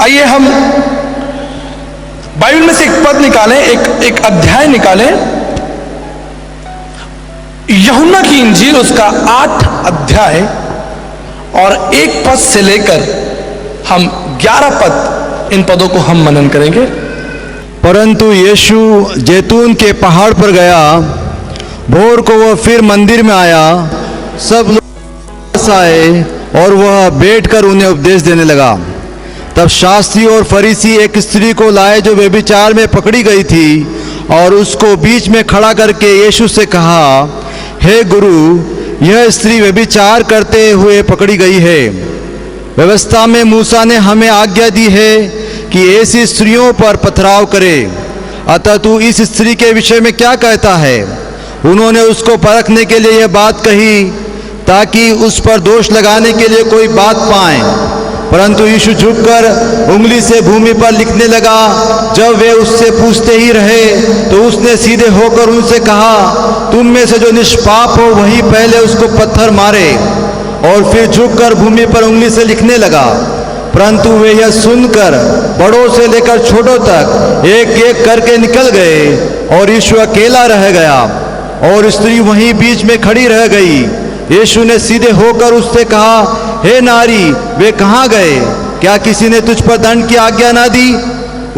आइए हम बाइबल में से एक पद निकालें, एक अध्याय निकालें। यूहन्ना की इंजील उसका 8 अध्याय और 1 पद से लेकर हम 11 पद, इन पदों को हम मनन करेंगे। परंतु यीशु जैतून के पहाड़ पर गया। भोर को वह फिर मंदिर में आया। सब लोग आए और वह बैठकर उन्हें उपदेश देने लगा। तब शास्त्री और फरीसी एक स्त्री को लाए जो व्यभिचार में पकड़ी गई थी, और उसको बीच में खड़ा करके यीशु से कहा, हे गुरु, यह स्त्री व्यभिचार करते हुए पकड़ी गई है। व्यवस्था में मूसा ने हमें आज्ञा दी है कि ऐसी स्त्रियों पर पथराव करे। अतः तू इस स्त्री के विषय में क्या कहता है? उन्होंने उसको परखने के लिए यह बात कही ताकि उस पर दोष लगाने के लिए कोई बात पाएं। परंतु यीशु झुककर उंगली से भूमि पर लिखने लगा। जब वे उससे पूछते ही रहे तो उसने सीधे होकर उनसे कहा, तुम में से जो निष्पाप हो वही पहले उसको पत्थर मारे। और फिर झुककर भूमि पर उंगली से लिखने लगा। परंतु वे यह सुनकर बड़ों से लेकर छोटों तक एक एक करके निकल गए, और यीशु अकेला रह गया और स्त्री वहीं बीच में खड़ी रह गई। यीशु ने सीधे होकर उससे कहा, हे नारी, वे कहाँ गए? क्या किसी ने तुझ पर दंड की आज्ञा ना दी?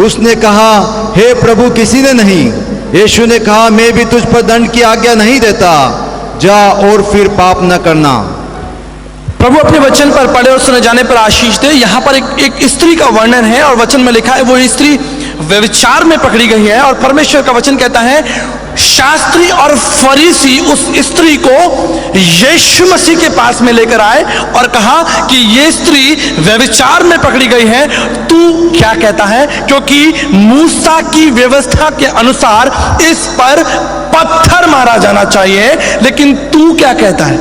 उसने कहा, हे प्रभु, किसी ने नहीं। यीशु ने कहा, मैं भी तुझ पर दंड की आज्ञा नहीं देता। जा और फिर पाप न करना। प्रभु अपने वचन पर पढ़े और सुने जाने पर आशीष दे। यहाँ पर एक स्त्री का वर्णन है और वचन में लिखा है वो स्त्री व्यभिचार में पकड़ी गई है। और परमेश्वर का वचन कहता है, शास्त्री और फरीसी उस स्त्री को यीशु मसीह के पास में लेकर आए और कहा कि ये स्त्री व्यभिचार में पकड़ी गई है, तू क्या कहता है? क्योंकि मूसा की व्यवस्था के अनुसार इस पर पत्थर मारा जाना चाहिए, लेकिन तू क्या कहता है?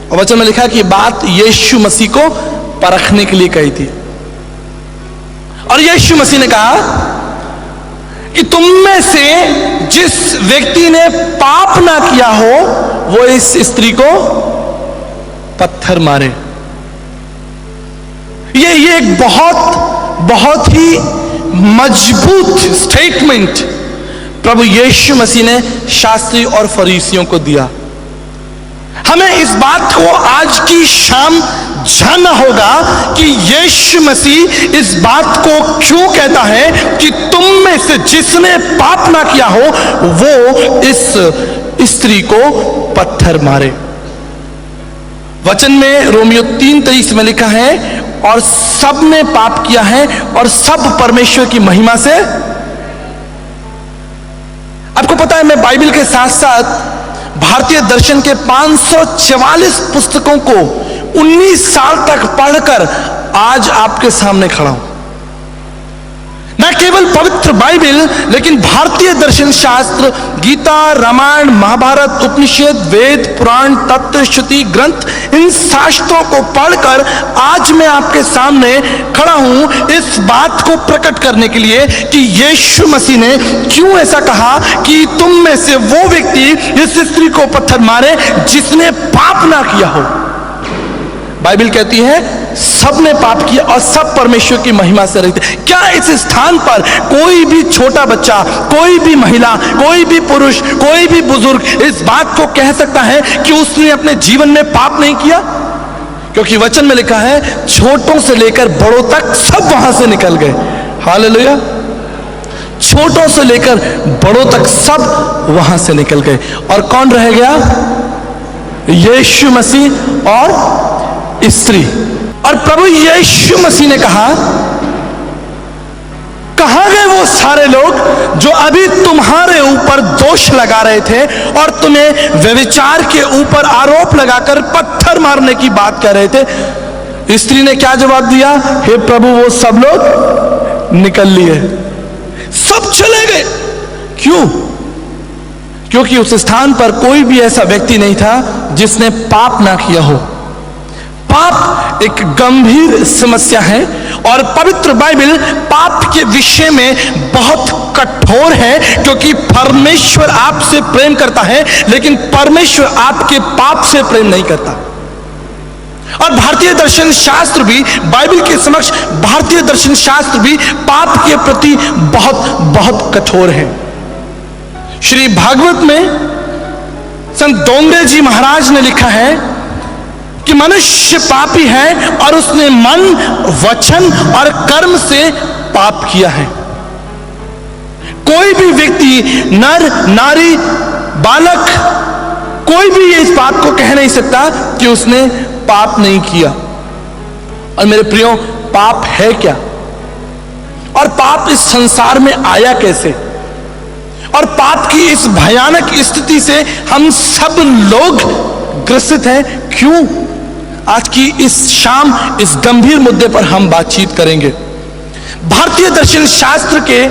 और वचन में लिखा कि बात यीशु मसीह को परखने के लिए कही थी। और यीशु मसीह ने कहा कि तुम में से जिस व्यक्ति ने पाप ना किया हो वो इस स्त्री को पत्थर मारे। ये एक बहुत ही मजबूत स्टेटमेंट प्रभु यीशु मसीह ने शास्त्री और फरीसियों को दिया। हमें इस बात को आज की शाम जानना होगा कि यीशु मसीह इस बात को क्यों कहता है कि तुम में से जिसने पाप ना किया हो वो इस स्त्री को पत्थर मारे। वचन में रोमियो 3:23 में लिखा है, और सब ने पाप किया है और सब परमेश्वर की महिमा से। आपको पता है, मैं बाइबल के साथ साथ भारतीय दर्शन के 544 पुस्तकों को 19 साल तक पढ़कर आज आपके सामने खड़ा हूं। न केवल पवित्र बाइबल, लेकिन भारतीय दर्शन शास्त्र, गीता, रामायण, महाभारत, उपनिषद, वेद, पुराण, तत्व, श्रुति ग्रंथ, इन शास्त्रों को पढ़कर आज मैं आपके सामने खड़ा हूं इस बात को प्रकट करने के लिए कि यीशु मसीह ने क्यों ऐसा कहा कि तुम में से वो व्यक्ति इस स्त्री को पत्थर मारे जिसने पाप ना किया हो। बाइबल कहती है सबने पाप किया और सब परमेश्वर की महिमा से रहित। क्या इस स्थान पर कोई भी छोटा बच्चा, कोई भी महिला, कोई भी पुरुष, कोई भी बुजुर्ग इस बात को कह सकता है कि उसने अपने जीवन में पाप नहीं किया? क्योंकि वचन में लिखा है छोटों से लेकर बड़ों तक सब वहां से निकल गए। हालेलुया। छोटों से लेकर बड़ों तक सब वहां से निकल गए, और कौन रह गया? यीशु मसीह और स्त्री। और प्रभु यीशु मसीह ने कहा, कहां गए वो सारे लोग जो अभी तुम्हारे ऊपर दोष लगा रहे थे और तुम्हें व्यभिचार के ऊपर आरोप लगाकर पत्थर मारने की बात कर रहे थे? स्त्री ने क्या जवाब दिया? हे प्रभु, वो सब लोग निकल लिए, सब चले गए। क्यों? क्योंकि उस स्थान पर कोई भी ऐसा व्यक्ति नहीं था जिसने पाप ना किया हो। पाप एक गंभीर समस्या है और पवित्र बाइबल पाप के विषय में बहुत कठोर है, क्योंकि परमेश्वर आपसे प्रेम करता है लेकिन परमेश्वर आपके पाप से प्रेम नहीं करता। और भारतीय दर्शन शास्त्र भी, बाइबल के समक्ष भारतीय दर्शन शास्त्र भी पाप के प्रति बहुत बहुत कठोर है। श्री भागवत में संत डोंगरे जी महाराज ने लिखा है कि मनुष्य पापी है और उसने मन, वचन और कर्म से पाप किया है। कोई भी व्यक्ति, नर, नारी, बालक, कोई भी इस बात को कह नहीं सकता कि उसने पाप नहीं किया। और मेरे प्रियो, पाप है क्या और पाप इस संसार में आया कैसे, और पाप की इस भयानक स्थिति से हम सब लोग ग्रसित हैं क्यों? आज की इस शाम इस गंभीर मुद्दे पर हम बातचीत करेंगे। भारतीय दर्शन शास्त्र के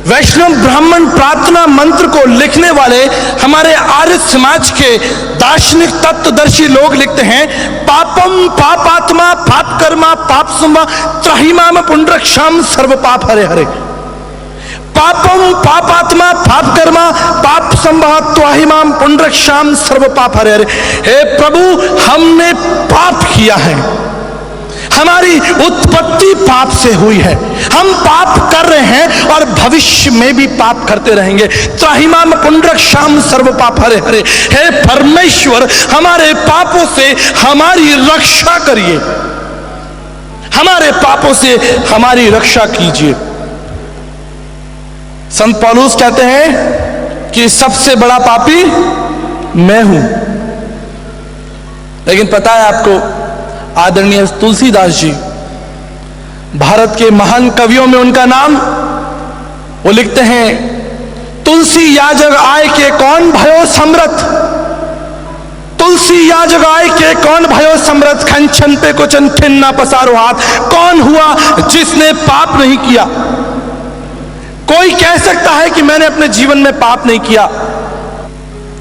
वैष्णव ब्राह्मण प्रार्थना मंत्र को लिखने वाले हमारे आर्य समाज के दार्शनिक तत्वदर्शी लोग लिखते हैं, पापम पापात्मा पाप कर्मा पाप सुमा त्राहिमाम पुंडरक्षाम सर्व पाप हरे हरे। पापम पापात्मा पाप कर्मा पाप संभा त्राहिमाम पुंडरक्षाम सर्व पाप हरे हरे। हे प्रभु, हमने पाप किया है, हमारी उत्पत्ति पाप से हुई है, हम पाप कर रहे हैं और भविष्य में भी पाप करते रहेंगे। त्राहिमाम पुंडरक्षाम सर्व पाप हरे हरे। हे परमेश्वर, हमारे पापों से हमारी रक्षा करिए, हमारे पापों से हमारी रक्षा कीजिए। संत पौलुस कहते हैं कि सबसे बड़ा पापी मैं हूं। लेकिन पता है आपको, आदरणीय तुलसीदास जी, भारत के महान कवियों में उनका नाम, वो लिखते हैं, तुलसी या जग आय के कौन भयो समरथ, तुलसी या जग आय के कौन भयो समरथ, खंचन पे कुचन खिन्ना पसारो हाथ, कौन हुआ जिसने पाप नहीं किया। कोई कह सकता है कि मैंने अपने जीवन में पाप नहीं किया।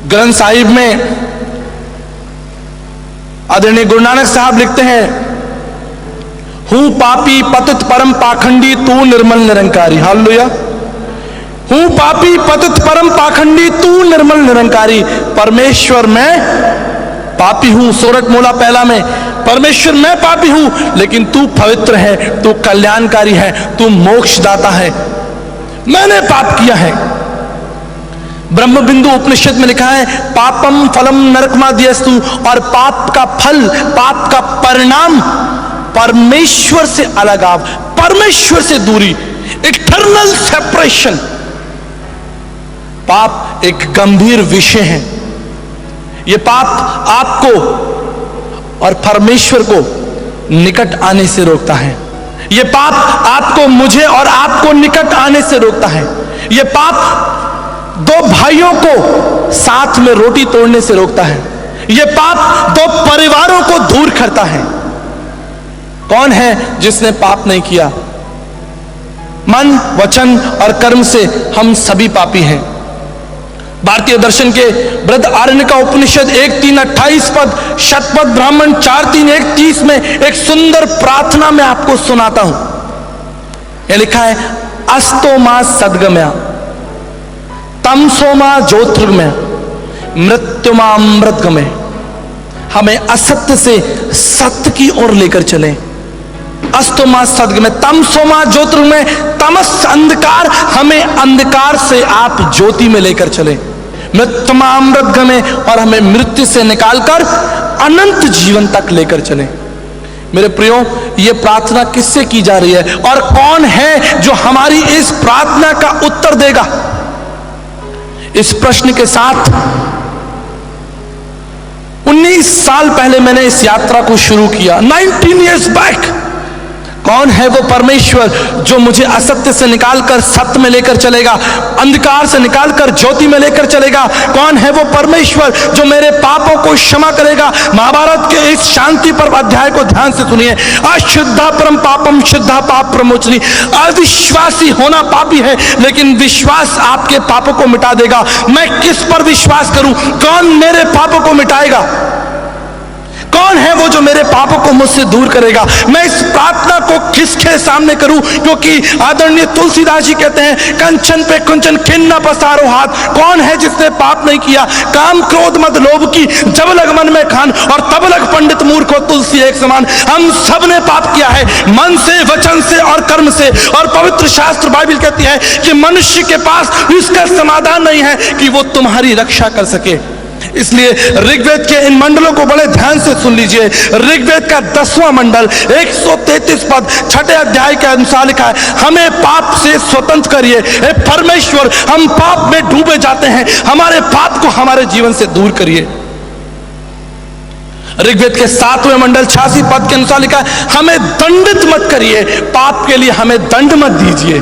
ग्रंथ साहिब में आदरणीय गुरु नानक साहब लिखते हैं, हूं पापी पतित परम पाखंडी तू निर्मल निरंकारी। हालेलुया। हूं पापी पतित परम पाखंडी तू निर्मल निरंकारी। परमेश्वर मैं पापी हूं, सोरठ मूला पहला में, परमेश्वर मैं पापी हूं लेकिन तू पवित्र है, तू कल्याणकारी है, तू मोक्षदाता है। मैंने पाप किया है। ब्रह्म बिंदु उपनिषद में लिखा है, पापम फलम नरकमाद्यस्तु, और पाप का फल, पाप का परिणाम परमेश्वर से अलगाव, परमेश्वर से दूरी, इटर्नल सेपरेशन। पाप एक गंभीर विषय है। यह पाप आपको और परमेश्वर को निकट आने से रोकता है। यह पाप आपको, मुझे और आपको निकट आने से रोकता है। यह पाप दो भाइयों को साथ में रोटी तोड़ने से रोकता है। यह पाप दो परिवारों को दूर करता है। कौन है जिसने पाप नहीं किया? मन, वचन और कर्म से हम सभी पापी हैं। भारतीय दर्शन के बृहद आरण्यका उपनिषद 1:3-28 पद, शतपथ ब्राह्मण 4:3-1:30 में एक सुंदर प्रार्थना में आपको सुनाता हूं। यह लिखा है, अस्तो मा सद्गमया तमसो मा ज्योतिर्गमय मृत्युमा अमृतगमय। हमें असत्य से सत्य की ओर लेकर चले। अस्तोमा सद्गमय तमसोमा ज्योतिर्गमय, तमस अंधकार, हमें अंधकार से आप ज्योति में लेकर चले। मृत्युमा अमृतगमय, और हमें मृत्यु से निकालकर अनंत जीवन तक लेकर चले। मेरे प्रियो, यह प्रार्थना किससे की जा रही है और कौन है जो हमारी इस प्रार्थना का उत्तर देगा? इस प्रश्न के साथ 19 साल पहले मैंने इस यात्रा को शुरू किया, 19 years बैक। कौन है वो परमेश्वर जो मुझे असत्य से निकालकर सत्य में लेकर चलेगा, अंधकार से निकालकर ज्योति में लेकर चलेगा? कौन है वो परमेश्वर जो मेरे पापों को क्षमा करेगा? महाभारत के इस शांति पर्व अध्याय को ध्यान से सुनिए। अशुद्धा परम पापम शुद्धा पाप प्रमोचनी। अविश्वासी होना पापी है, लेकिन विश्वास आपके पापों को मिटा देगा। मैं किस पर विश्वास करूं? कौन मेरे पापों को मिटाएगा? कौन है वो जो मेरे पापों को मुझसे दूर करेगा। मैं इस प्रार्थना को किसके सामने करूं, क्योंकि आदरणीय तुलसीदास जी कहते हैं कंचन पे कुंचन खिन्न पसारो हाथ। कौन है जिसने पाप नहीं किया। काम क्रोध मद लोभ की जब लग मन में खान, और तब लग पंडित मूर्ख हो तुलसी एक समान। हम सब ने पाप किया है, मन से, वचन से और कर्म से। और पवित्र शास्त्र बाइबल कहती है कि मनुष्य के पास इसका समाधान नहीं है कि वो तुम्हारी रक्षा कर सके। इसलिए ऋग्वेद के इन मंडलों को बड़े ध्यान से सुन लीजिए। ऋग्वेद का 10वां मंडल 133 पद 6 अध्याय के अनुसार लिखा है, हमें पाप से स्वतंत्र करिए। हे परमेश्वर, हम पाप में डूबे जाते हैं, हमारे पाप को हमारे जीवन से दूर करिए। ऋग्वेद के 7वें मंडल 86 पद के अनुसार लिखा है, हमें दंडित मत करिए, पाप के लिए हमें दंड मत दीजिए।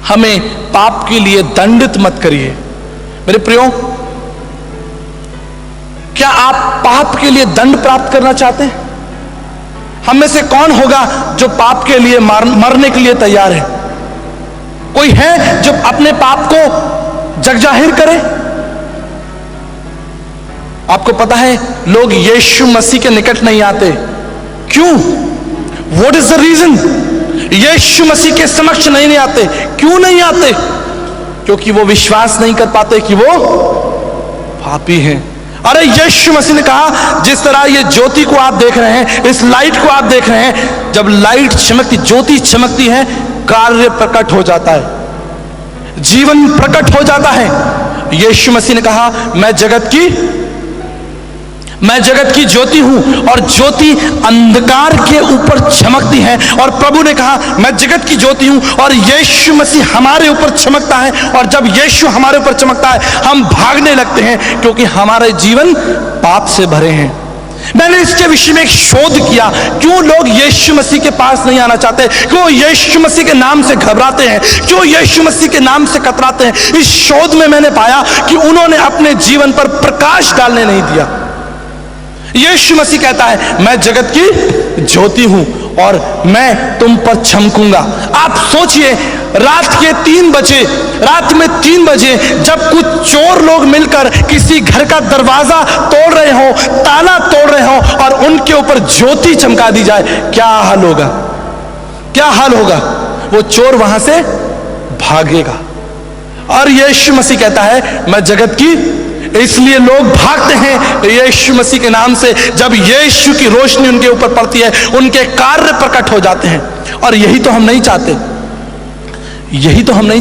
हमें पाप के लिए दंडित मत करिए। मेरे प्रियो, क्या आप पाप के लिए दंड प्राप्त करना चाहते हैं? हम में से कौन होगा जो पाप के लिए मरने के लिए तैयार है? कोई है जो अपने पाप को जगजाहिर करे? आपको पता है लोग यीशु मसीह के निकट नहीं आते, क्यों? What is the reason? Yeshu Masih के समक्ष नहीं आते। क्यों नहीं आते? क्योंकि वो विश्वास नहीं कर पाते कि वो पापी हैं। अरे यीशु मसीह ने कहा, जिस तरह ये ज्योति को आप देख रहे हैं, इस लाइट को आप देख रहे हैं, जब लाइट चमकती, ज्योति चमकती है, कार्य प्रकट हो जाता है, जीवन प्रकट हो जाता है। यीशु मसीह ने कहा, मैं जगत की ज्योति हूं, और ज्योति अंधकार के ऊपर चमकती है। और प्रभु ने कहा, मैं जगत की ज्योति हूं, और यीशु मसीह हमारे ऊपर चमकता है। और जब यीशु हमारे ऊपर चमकता है, हम भागने लगते हैं, क्योंकि हमारे जीवन पाप से भरे हैं। मैंने इसके विषय में एक शोध किया, क्यों लोग यीशु मसीह के पास नहीं आना चाहते, क्यों यीशु मसीह के नाम से घबराते हैं, क्यों यीशु मसीह के नाम से कतराते हैं। इस शोध में मैंने पाया कि उन्होंने अपने जीवन पर प्रकाश डालने नहीं दिया। यीशु मसीह कहता है, मैं जगत की ज्योति हूं और मैं तुम पर चमकूंगा। आप सोचिए, रात में 3 बजे जब कुछ चोर लोग मिलकर किसी घर का दरवाजा तोड़ रहे हो, ताला तोड़ रहे हो, और उनके ऊपर ज्योति चमका दी जाए, क्या हाल होगा? क्या हाल होगा? वो चोर वहां से भागेगा। और यीशु मसीह कहता है, मैं जगत की, इसलिए लोग भागते हैं यीशु मसीह के नाम से। जब यीशु की रोशनी उनके ऊपर पड़ती है, उनके कार्य प्रकट हो जाते हैं। और यही तो हम नहीं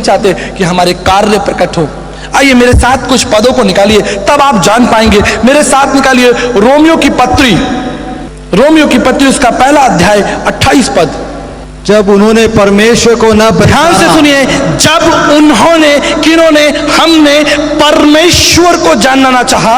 चाहते कि हमारे कार्य प्रकट हो। आइए मेरे साथ कुछ पदों को निकालिए, तब आप जान पाएंगे। मेरे साथ निकालिए रोमियो की पत्री उसका 1 अध्याय 28 पद। जब उन्होंने परमेश्वर को न ध्यान से सुनिए, जब हमने परमेश्वर को जानना ना चाहा,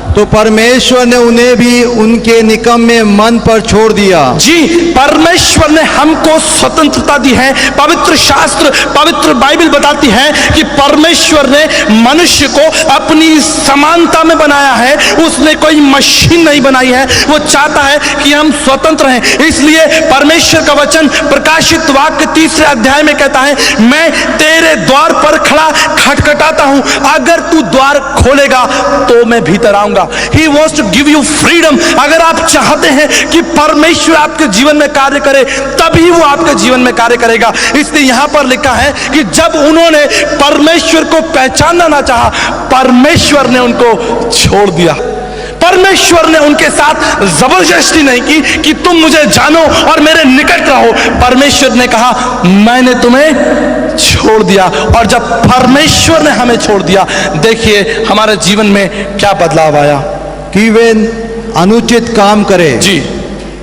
तो परमेश्वर ने उन्हें भी उनके निकम में मन पर छोड़ दिया। जी, परमेश्वर ने हमको स्वतंत्रता दी है। पवित्र शास्त्र, पवित्र बाइबल बताती है कि परमेश्वर ने मनुष्य को अपनी समानता में बनाया है। उसने कोई मशीन नहीं बनाई है। वो चाहता है कि हम स्वतंत्र हैं। इसलिए परमेश्वर का वचन प्रकाशित वाक्य 3 अध्याय में कहता है, मैं तेरे द्वार पर खड़ा खटखटाता हूं, अगर तू द्वार खोलेगा तो मैं भीतर आऊंगा। He wants to give you freedom। अगर आप चाहते हैं कि परमेश्वर आपके जीवन में कार्य करे, तभी वो आपके जीवन में कार्य करेगा। इसलिए यहां पर लिखा है कि जब उन्होंने परमेश्वर को पहचानना ना चाहा, परमेश्वर ने उनको छोड़ दिया। परमेश्वर ने उनके साथ जबरदस्ती नहीं की कि तुम मुझे जानो और मेरे निकट रहो। परमेश्वर ने कहा, मैंने तुम्हें छोड़ दिया। और जब परमेश्वर ने हमें छोड़ दिया, देखिए हमारे जीवन में क्या बदलाव आया। कि वे अनुचित काम करें, जी,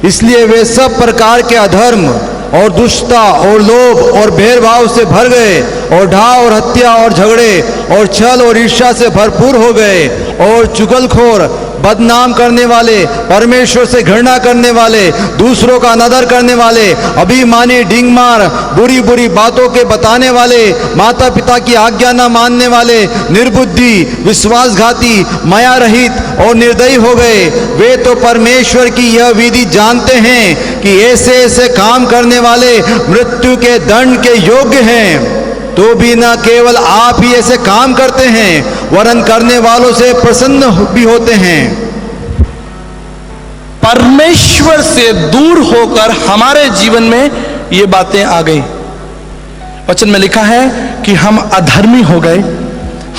इसलिए वे सब प्रकार के अधर्म और दुष्टता और लोभ और भेदभाव से भर गए, और ढाह और हत्या और झगड़े और छल और ईर्ष्या से भरपूर हो गए, और चुगलखोर, बदनाम करने वाले, परमेश्वर से घृणा करने वाले, दूसरों का अनादर करने वाले, अभिमानी, डींगमार, बुरी बुरी बातों के बताने वाले, माता पिता की आज्ञा न मानने वाले, निर्बुद्धि, विश्वासघाती, माया रहित और निर्दयी हो गए। वे तो परमेश्वर की यह विधि जानते हैं कि ऐसे ऐसे काम करने वाले मृत्यु के दंड के योग्य हैं। तो भी न केवल आप ही ऐसे काम करते हैं, वरन करने वालों से प्रसन्न भी होते हैं। परमेश्वर से दूर होकर हमारे जीवन में ये बातें आ गई। वचन में लिखा है कि हम अधर्मी हो गए,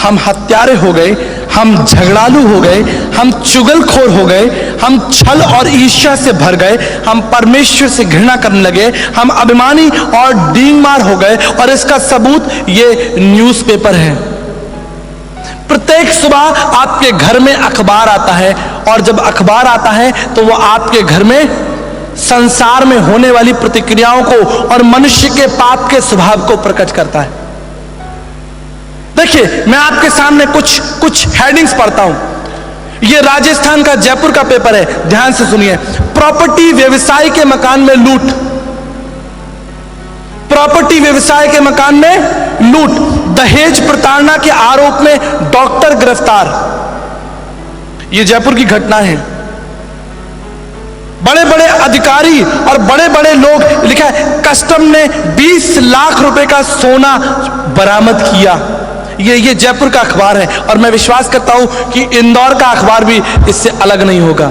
हम हत्यारे हो गए, हम झगड़ालू हो गए, हम चुगलखोर हो गए, हम छल और ईर्ष्या से भर गए, हम परमेश्वर से घृणा करने लगे, हम अभिमानी और डींगमार हो गए। और इसका सबूत ये न्यूज़पेपर है। प्रत्येक सुबह आपके घर में अखबार आता है, और जब अखबार आता है तो वो आपके घर में संसार में होने वाली प्रतिक्रियाओं को और मनुष्य के पाप के स्वभाव को प्रकट करता है। देखिए, मैं आपके सामने कुछ हेडिंग्स पढ़ता हूं। ये राजस्थान का, जयपुर का पेपर है, ध्यान से सुनिए। प्रॉपर्टी व्यवसाय के मकान में लूट, प्रॉपर्टी व्यवसाय के मकान में लूट, दहेज प्रताड़ना के आरोप में डॉक्टर गिरफ्तार। यह जयपुर की घटना है। बड़े बड़े अधिकारी और बड़े बड़े लोग, लिखा है कस्टम ने 20 लाख रुपए का सोना बरामद किया। ये जयपुर का अखबार है, और मैं विश्वास करता हूं कि इंदौर का अखबार भी इससे अलग नहीं होगा।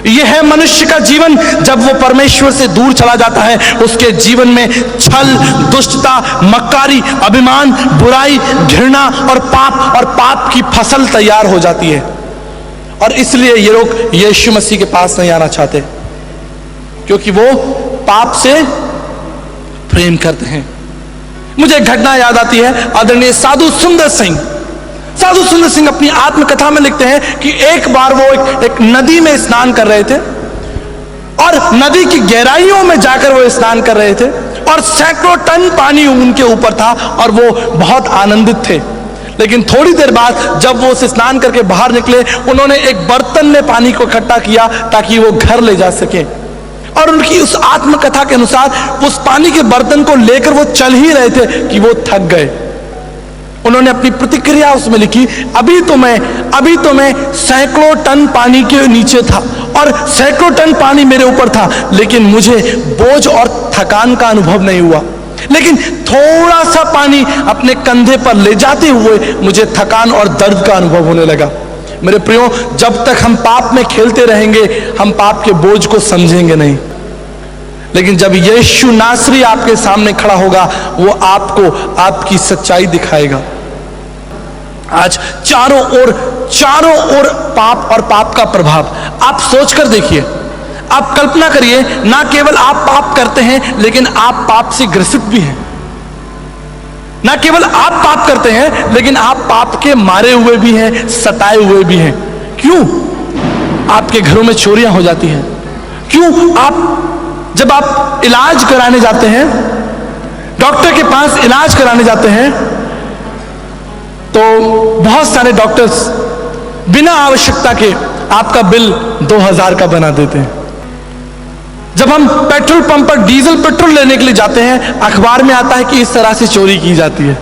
यह है मनुष्य का जीवन जब वो परमेश्वर से दूर चला जाता है। उसके जीवन में छल, दुष्टता, मक्कारी, अभिमान, बुराई, घृणा और पाप की फसल तैयार हो जाती है। और इसलिए ये लोग यीशु मसीह के पास नहीं आना चाहते, क्योंकि वो पाप से प्रेम करते हैं। मुझे एक घटना याद आती है। आदरणीय साधु सुंदर सिंह अपनी आत्मकथा में लिखते हैं कि एक बार वो एक नदी में स्नान कर रहे थे, और नदी की गहराइयों में जाकर वो स्नान कर रहे थे, और सैकड़ों टन पानी उनके ऊपर था, और वो बहुत आनंदित थे। लेकिन थोड़ी देर बाद जब वो उस स्नान करके बाहर निकले, उन्होंने एक बर्तन में पानी को इकट्ठा किया ताकि वो घर ले जा सके। और उनकी उस आत्मकथा के अनुसार उस पानी के बर्तन को लेकर वो चल ही रहे थे कि वो थक गए। उन्होंने अपनी प्रतिक्रिया उसमें लिखी, अभी तो मैं सैकड़ों टन पानी के नीचे था, और सैकड़ों टन पानी मेरे ऊपर था, लेकिन मुझे बोझ और थकान का अनुभव नहीं हुआ। लेकिन थोड़ा सा पानी अपने कंधे पर ले जाते हुए मुझे थकान और दर्द का अनुभव होने लगा। मेरे प्रियो, जब तक हम पाप में खेलते रहेंगे, हम पाप के बोझ को समझेंगे नहीं। लेकिन जब यीशु नासरी आपके सामने खड़ा होगा, वो आपको आपकी सच्चाई दिखाएगा। आज चारों ओर पाप और पाप का प्रभाव। आप सोचकर देखिए, आप कल्पना करिए, ना केवल आप पाप करते हैं, लेकिन आप पाप से ग्रसित भी हैं। ना केवल आप पाप करते हैं, लेकिन आप पाप के मारे हुए भी हैं, सताए हुए भी हैं। क्यों? आपके घरों में चोरियां हो जाती हैं। क्यों? जब आप इलाज कराने जाते हैं, डॉक्टर के पास इलाज कराने जाते हैं, तो बहुत सारे डॉक्टर्स बिना आवश्यकता के आपका बिल 2000 का बना देते हैं। जब हम पेट्रोल पंप पर डीजल पेट्रोल लेने के लिए जाते हैं, अखबार में आता है कि इस तरह से चोरी की जाती है।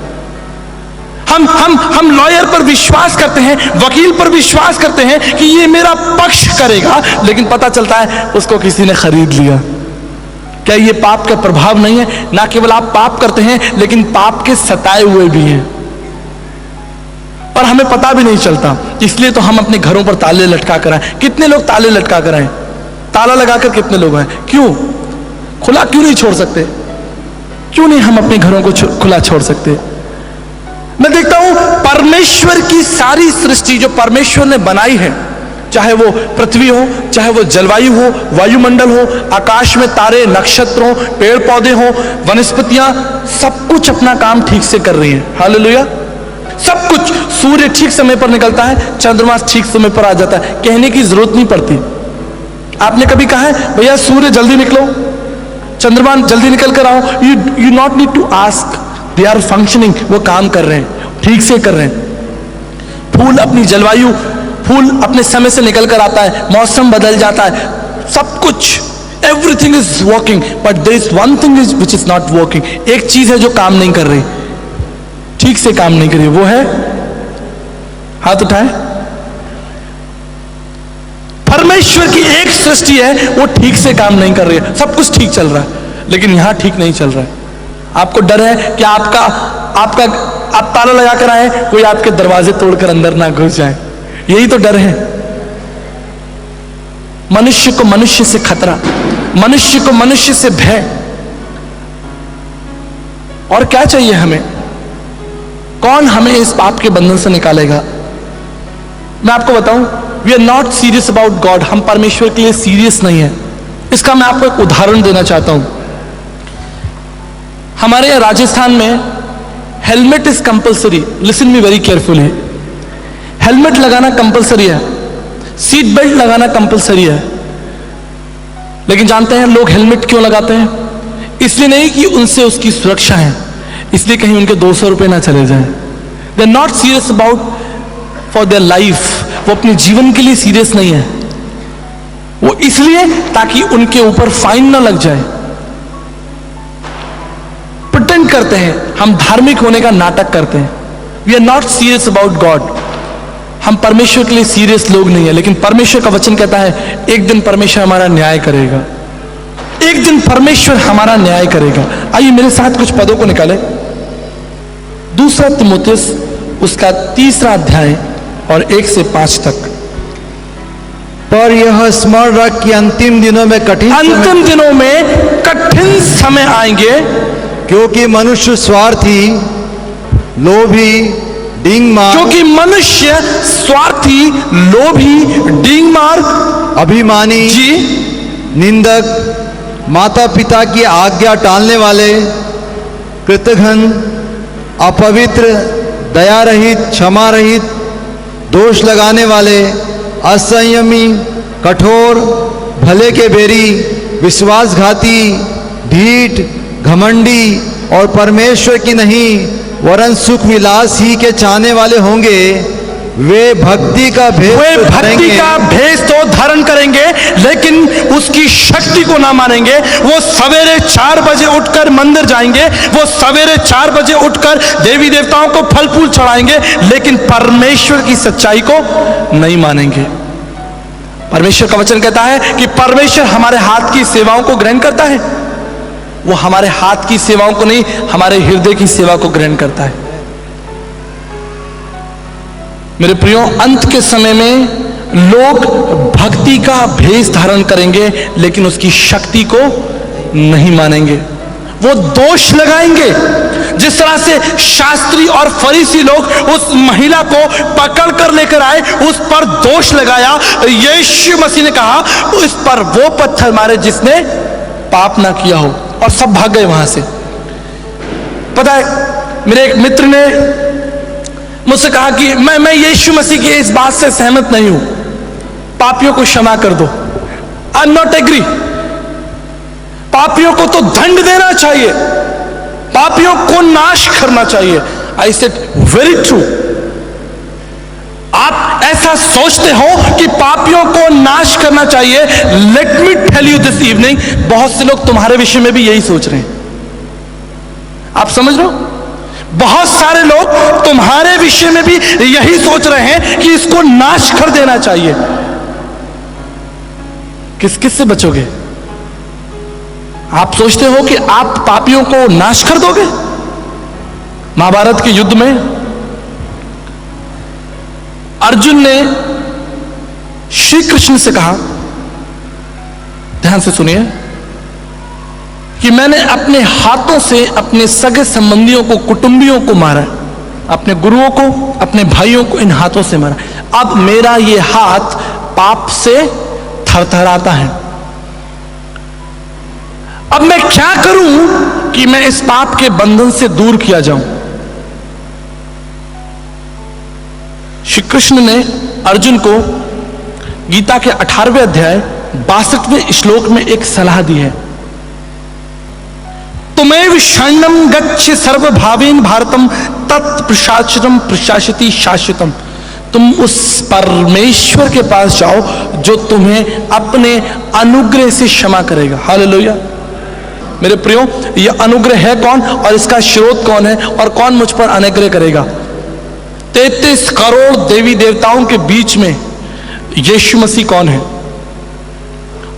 हम लॉयर पर विश्वास करते हैं, वकील पर विश्वास करते हैं कि ये मेरा पक्ष करेगा, लेकिन पता चलता है उसको किसी ने खरीद लिया। क्या ये पाप का प्रभाव नहीं है? ना केवल आप पाप करते हैं, लेकिन पाप के सताए हुए भी हैं, और हमें पता भी नहीं चलता। इसलिए तो हम अपने घरों पर ताले लटका कर आए। कितने लोग ताले लटका कर आए? ताला लगाकर कितने लोग हैं? क्यों? खुला क्यों नहीं छोड़ सकते? क्यों नहीं हम अपने घरों को खुला छोड़ सकते? मैं देखता हूं परमेश्वर की सारी सृष्टि जो परमेश्वर ने बनाई है, चाहे वो पृथ्वी हो, चाहे वो जलवायु हो, वायुमंडल हो, आकाश में तारे, नक्षत्र हो, पेड़ पौधे हो, वनस्पतियां, सब कुछ अपना काम ठीक से कर रही है। हालेलुया। सब कुछ। सूर्य ठीक समय पर निकलता है, चंद्रमा ठीक समय पर आ जाता है, कहने की जरूरत नहीं पड़ती। आपने कभी कहा है भैया सूर्य जल्दी निकलो, चंद्रमा जल्दी निकल कर आओ? You not need to ask, they are functioning. वो काम कर रहे हैं, ठीक से कर रहे हैं। फूल अपनी जलवायु, फूल अपने समय से निकल कर आता है, मौसम बदल जाता है, सब कुछ, everything is working, but there is one thing which is not working. एक चीज है जो काम नहीं कर रही, ठीक से काम नहीं कर रही, वो है, हाथ उठाए, परमेश्वर की एक सृष्टि है, वो ठीक से काम नहीं कर रही है। सब कुछ ठीक चल रहा है, लेकिन यहां ठीक नहीं चल रहा है। आपको डर है कि आप ताला लगा कर आए, कोई आपके दरवाजे तोड़कर अंदर ना घुस जाए। यही तो डर है। मनुष्य को मनुष्य से खतरा, मनुष्य को मनुष्य से भय। और क्या चाहिए हमें? कौन हमें इस पाप के बंधन से निकालेगा? मैं आपको बताऊं, we are not serious about God. हम परमेश्वर के लिए सीरियस नहीं है। इसका मैं आपको एक उदाहरण देना चाहता हूं। हमारे यहां राजस्थान में helmet is compulsory. Listen me very carefully. Helmet लगाना कंपल्सरी है, सीट बेल्ट लगाना कंपल्सरी है। लेकिन जानते हैं लोग हेलमेट क्यों लगाते हैं? इसलिए नहीं कि उनसे उसकी सुरक्षा है, इसलिए कहीं उनके 200 रुपए ना चले जाएं। They are not serious about for their life. वो अपने जीवन के लिए सीरियस नहीं है। वो इसलिए ताकि उनके ऊपर फाइन ना लग जाए। प्रिटेंड करते हैं, हम धार्मिक होने का नाटक करते हैं। We are not serious about God. हम परमेश्वर के लिए सीरियस लोग नहीं है। लेकिन परमेश्वर का वचन कहता है एक दिन परमेश्वर हमारा न्याय करेगा। एक दिन परमेश्वर हमारा न्याय करेगा। आइए मेरे साथ कुछ पदों को निकालें। 2 तीमुथियुस उसका 3 अध्याय और 1 से 5 तक। पर यह स्मरण रख कि अंतिम दिनों में कठिन समय आएंगे, क्योंकि मनुष्य स्वार्थी, लोभी, डींगमार, क्योंकि मनुष्य स्वार्थी, लोभी, डींगमार, अभिमानी, जी, निंदक, माता पिता की आज्ञा टालने वाले, कृतघ्न, अपवित्र, दया रहित, क्षमा रहित, दोष लगाने वाले, असंयमी, कठोर, भले के बेरी, विश्वासघाती, ढीठ, घमंडी और परमेश्वर की नहीं वरन सुख विलास ही के चाहने वाले होंगे। वे भक्ति का भेष तो धारण करेंगे, लेकिन उसकी शक्ति को ना मानेंगे। वो सवेरे 4 बजे उठकर मंदिर जाएंगे, वो सवेरे 4 बजे उठकर देवी देवताओं को फल फूल चढ़ाएंगे, लेकिन परमेश्वर की सच्चाई को नहीं मानेंगे। परमेश्वर का वचन कहता है कि परमेश्वर हमारे हाथ की सेवाओं को ग्रहण करता है। वो हमारे हाथ की सेवाओं को नहीं, हमारे हृदय की सेवा को ग्रहण करता है। मेरे प्रियो, अंत के समय में लोग भक्ति का भेष धारण करेंगे, लेकिन उसकी शक्ति को नहीं मानेंगे। वो दोष लगाएंगे। जिस तरह से शास्त्री और फरीसी लोग उस महिला को पकड़ कर लेकर आए, उस पर दोष लगाया, यीशु मसीह ने कहा उस पर वो पत्थर मारे जिसने पाप ना किया हो, और सब भाग गए वहां से। पता है, मेरे एक मित्र ने मुझसे कहा कि मैं यीशु मसीह की इस बात से सहमत नहीं हूं, पापियों को क्षमा कर दो। I am not agree. पापियों को तो दंड देना चाहिए, पापियों को नाश करना चाहिए। I said very true. आप ऐसा सोचते हो कि पापियों को नाश करना चाहिए। Let me tell you this evening, बहुत से लोग तुम्हारे विषय में भी यही सोच रहे हैं। आप समझ रहे हो? बहुत सारे लोग तुम्हारे विषय में भी यही सोच रहे हैं कि इसको नाश कर देना चाहिए। किस किस से बचोगे? आप सोचते हो कि आप पापियों को नाश कर दोगे? महाभारत के युद्ध में अर्जुन ने श्री कृष्ण से कहा, ध्यान से सुनिए, कि मैंने अपने हाथों से अपने सगे संबंधियों को, कुटुंबियों को मारा, अपने गुरुओं को, अपने भाइयों को इन हाथों से मारा। अब मेरा ये हाथ पाप से थरथराता है। अब मैं क्या करूं कि मैं इस पाप के बंधन से दूर किया जाऊं? श्री कृष्ण ने अर्जुन को गीता के 18वें अध्याय 62वें श्लोक में एक सलाह दी है। तुम्हें शरणम गच्छ सर्वभावेन भारतम तत्प्रशासनम प्रशासति शाश्वतम। तुम उस परमेश्वर के पास जाओ जो तुम्हें अपने अनुग्रह से क्षमा करेगा। हालेलुया। मेरे प्रियो, यह अनुग्रह है कौन और इसका स्रोत कौन है और कौन मुझ पर अनुग्रह करेगा? 33 करोड़ देवी देवताओं के बीच में यीशु मसीह कौन है?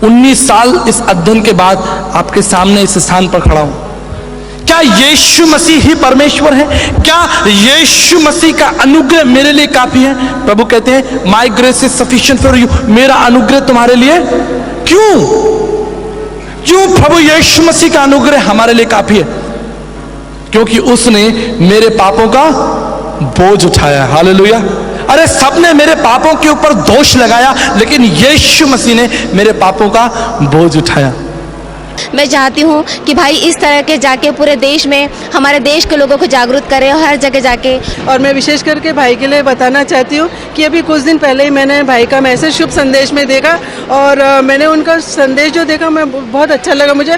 19 साल इस अध्ययन के बाद आपके सामने इस स्थान पर खड़ा हूं। क्या यीशु मसीह ही परमेश्वर है? क्या यीशु मसीह का अनुग्रह मेरे लिए काफी है? प्रभु कहते हैं माई grace is sufficient for you, मेरा अनुग्रह तुम्हारे लिए। क्यों प्रभु यीशु मसीह का अनुग्रह हमारे लिए काफी है? क्योंकि उसने मेरे पापों का बोझ उठाया। हालेलुया। अरे सबने मेरे पापों के ऊपर दोष लगाया, लेकिन यीशु मसीह ने मेरे पापों का बोझ उठाया। मैं चाहती हूँ कि भाई इस तरह के जाके पूरे देश में हमारे देश के लोगों को जागरूक करें, हर जगह जाके। और मैं विशेष करके भाई के लिए बताना चाहती हूँ कि अभी कुछ दिन पहले ही मैंने भाई का मैसेज शुभ संदेश में देखा, और मैंने उनका संदेश जो देखा मैं बहुत अच्छा लगा मुझे।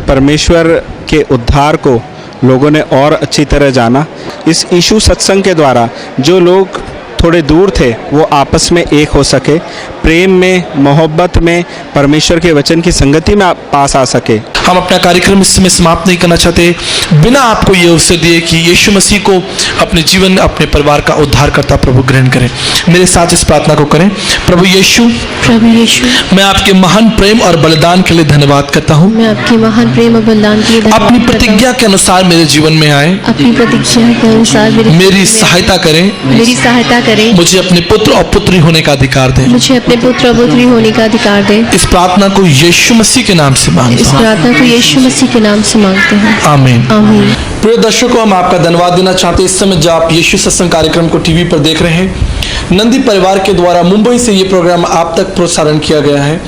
परमेश्वर के उद्धार को लोगों ने और अच्छी तरह जाना। इस यीशु सत्संग के द्वारा जो लोग थोड़े दूर थे वो आपस में एक हो सके, प्रेम में, मोहब्बत में, परमेश्वर के वचन की संगति में पास आ सके। हम अपना कार्यक्रम इस समय समाप्त नहीं करना चाहते बिना आपको ये अवसर दिए कि यीशु मसीह को अपने जीवन, अपने परिवार का उद्धार करता प्रभु ग्रहण करें। मेरे साथ इस प्रार्थना को करें। प्रभु यीशु, मैं आपके महान प्रेम और बलिदान के लिए धन्यवाद करता हूँ। मैं आपके महान प्रेम और बलिदान के लिए धन्यवाद अपनी करता हूं। प्रतिज्ञा के अनुसार मेरे जीवन में आए, अपनी प्रतिज्ञा के अनुसार मेरी सहायता करें, मेरी सहायता करें। मुझे अपने पुत्र और पुत्री होने का अधिकार दें। मुझे अपने पुत्र और पुत्री होने का अधिकार दें। इस प्रार्थना को यीशु मसीह के नाम से इस मांगता हूँ। प्रार्थना को यीशु मसीह के नाम से मांगते हैं। आमीन। आमीन। प्रिय दर्शकों, हम आपका धन्यवाद देना चाहते हैं इस समय जब आप यीशु सत्संग कार्यक्रम को टीवी पर देख रहे हैं। नंदी परिवार के द्वारा मुंबई से ये प्रोग्राम आप तक प्रसारण किया गया है।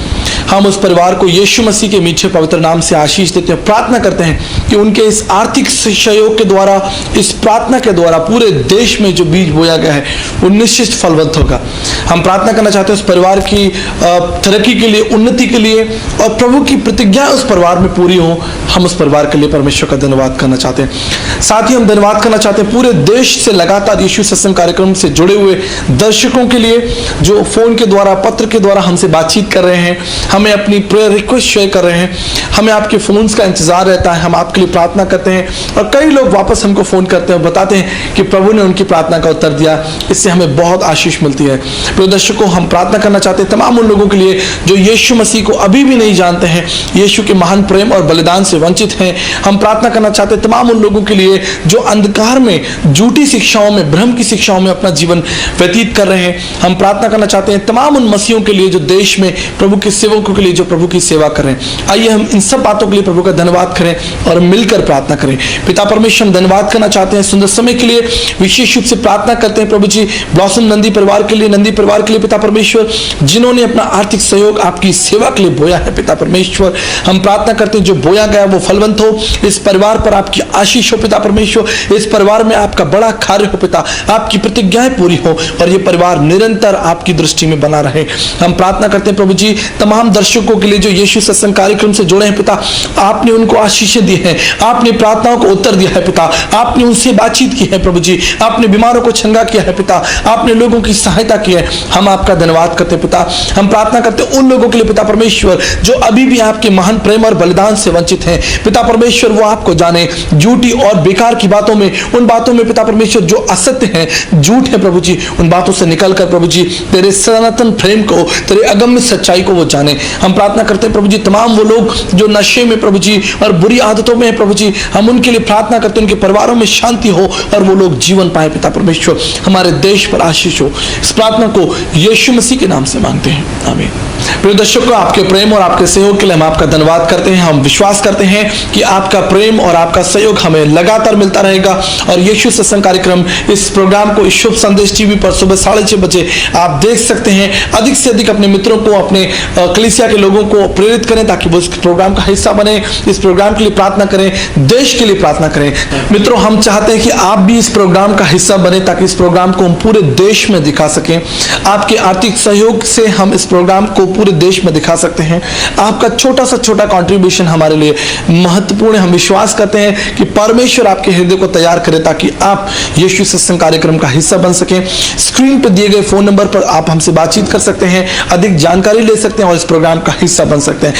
हम उस परिवार को यीशु मसीह के मीठे पवित्र नाम से आशीष देते हैं। प्रार्थना करते हैं कि उनके इस आर्थिक सहयोग के द्वारा, इस प्रार्थना के द्वारा पूरे देश में जो बीज बोया गया है वो निश्चित फलवंत होगा। हम प्रार्थना करना चाहते हैं उस परिवार की तरक्की के लिए, उन्नति के लिए, और प्रभु की प्रतिज्ञा उस परिवार में पूरी हो। हम उस परिवार के लिए परमेश्वर का धन्यवाद करना चाहते हैं। साथ ही हम धन्यवाद करना चाहते हैं पूरे देश से लगातार यीशु सत्संग कार्यक्रम से जुड़े हुए दर्शकों के लिए जो फोन के द्वारा, पत्र के द्वारा हमसे बातचीत कर रहे हैं, हमें अपनी प्रेयर रिक्वेस्ट शेयर कर रहे हैं। हमें आपके फोन्स का इंतजार रहता है, हम आपके लिए प्रार्थना करते हैं, और कई लोग वापस हमको फोन करते हैं, बताते हैं कि प्रभु ने उनकी प्रार्थना का उत्तर दिया। इससे हमें बहुत आशीष मिलती है। प्रिय दर्शकों, हम प्रार्थना करना चाहते हैं तमाम उन लोगों के लिए जो यीशु मसीह को अभी भी नहीं जानते हैं, यीशु के महान प्रेम और बलिदान से वंचित हैं। हम प्रार्थना करना चाहते हैं तमाम उन लोगों के लिए जो अंधकार में, झूठी शिक्षाओं में, भ्रम की शिक्षाओं में अपना जीवन व्यतीत कर रहे हैं। हम प्रार्थना करना चाहते हैं तमाम उन मसीहों के लिए जो देश में प्रभु के सेवकों के लिए जो प्रभु की सेवा कर रहे हैं। आइए हम इन सब बातों के लिए प्रभु का धन्यवाद करें और मिलकर प्रार्थना करें। पिता परमेश्वर, हम धन्यवाद करना चाहते हैं सुंदर समय के लिए। विशेष रूप से प्रार्थना करते हैं प्रभु जी ब्लॉसम नंदी परिवार के लिए, नंदी परिवार के लिए पिता परमेश्वर, जिन्होंने अपना आर्थिक सहयोग आपकी सेवा के लिए बोया है। पिता परमेश्वर, हम प्रार्थना करते हैं जो बोया गया वो फलवंत हो। इस परिवार पर आपकी आशीष हो पिता परमेश्वर। इस परिवार में आपका बड़ा कार्य हो पिता, आपकी प्रतिज्ञाएं पूरी हो और ये परिवार निरंतर आपकी दृष्टि में बना रहे। हम प्रार्थना करते हैं प्रभु जी तमाम दर्शकों के लिए जो यीशु सत्संग कार्यक्रम से जुड़े हैं पिता, आपने उनको आशीषें दी हैं, आपने प्रार्थनाओं को उत्तर दिया है पिता, आपने उनसे बातचीत की है प्रभु जी, आपने बीमारों को चंगा किया है पिता, आपने लोगों की सहायता की है। हम आपका धन्यवाद करते हैं पिता। हम प्रार्थना करते हैं उन लोगों के लिए पिता परमेश्वर जो अभी भी आपके महान प्रेम और बलिदान से वंचित हैं। पिता परमेश्वर, वो आपको जाने, झूठी और बेकार की बातों में, उन बातों में पिता परमेश्वर जो असत्य हैं, झूठ है प्रभु जी, उन बातों से निकलकर प्रभु जी तेरे सनातन प्रेम को, तेरे अगम्य सच्चाई को वो जाने। हम प्रार्थना करते हैं प्रभु जी तमाम वो लोग जो नशे में प्रभु जी और बुरी आदतों में है प्रभु जी, हम उनके लिए प्रार्थना करते हैं उनके परिवारों में शांति हो और वो लोग जीवन पाए पिता परमेश्वर। हमारे देश पर आशीष हो। इस प्रार्थना को यीशु मसीह के नाम से मांगते हैं, आमीन। प्रिय दर्शकों, आपके प्रेम और आपके सहयोग के लिए हम आपका धन्यवाद करते हैं। हम विश्वास करते हैं कि आपका प्रेम और आपका सहयोग हमें लगातार मिलता रहेगा और यीशु सत्संग कार्यक्रम, इस प्रोग्राम को इस शुभ संदेश टीवी पर सुबह 6:30 बजे आप देख सकते हैं। अधिक से अधिक अपने मित्रों को, अपने कलीसिया के लोगों को प्रेरित करें ताकि वो इस प्रोग्राम का हिस्सा बने। इस प्रोग्राम के लिए प्रार्थना करें, देश के लिए प्रार्थना करें। मित्रों, हम चाहते हैं कि आप भी इस प्रोग्राम का हिस्सा बने ताकि इस प्रोग्राम को हम पूरे देश में दिखा सकें। आपके आर्थिक सहयोग से हम इस प्रोग्राम को पूरे देश में दिखा सकते हैं। आपका छोटा सा छोटा कंट्रीब्यूशन हमारे लिए महत्वपूर्ण है। हम विश्वास करते हैं कि परमेश्वर आपके हृदय को तैयार करे ताकि आप यीशु सत्संग कार्यक्रम का हिस्सा बन सकें। स्क्रीन पर दिए गए फोन नंबर पर आप हमसे बातचीत कर सकते हैं, अधिक जानकारी ले सकते हैं और इस प्रोग्राम का हिस्सा बन सकते हैं।